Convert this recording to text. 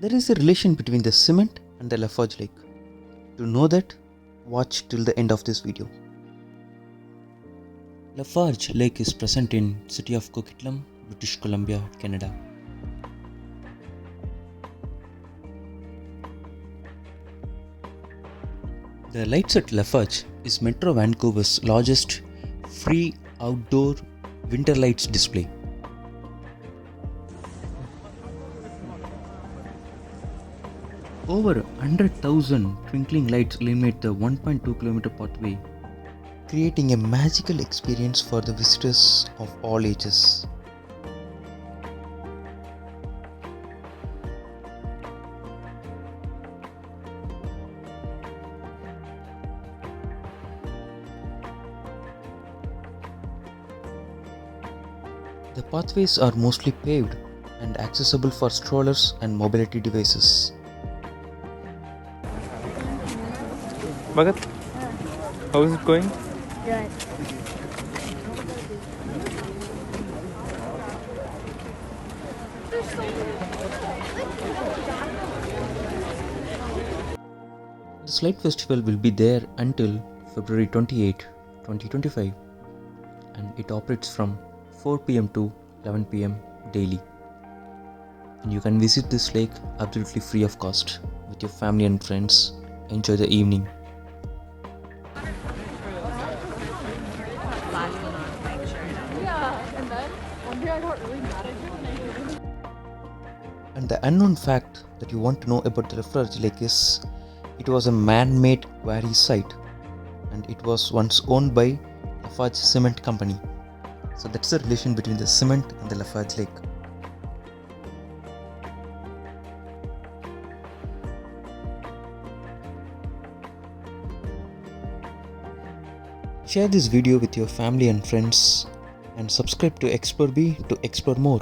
There is a relation between the cement and the Lafarge Lake. To know that, watch till the end of this video. Lafarge Lake is present in city of Coquitlam, British Columbia, Canada. The Lights at Lafarge is Metro Vancouver's largest free outdoor winter lights display. Over 100,000 twinkling lights illuminate the 1.2 km pathway, creating a magical experience for the visitors of all ages. The pathways are mostly paved and accessible for strollers and mobility devices. Bhagat, how is it going? Good. The Slide Festival will be there until February 28, 2025, and it operates from 4 p.m. to 11 p.m. daily. And you can visit this lake absolutely free of cost with your family and friends. Enjoy the evening. And the unknown fact that you want to know about the Lafarge Lake is it was a man-made quarry site and it was once owned by Lafarge Cement Company. So that's the relation between the cement and the Lafarge Lake. Share this video with your family and friends and subscribe to Explore B to explore more.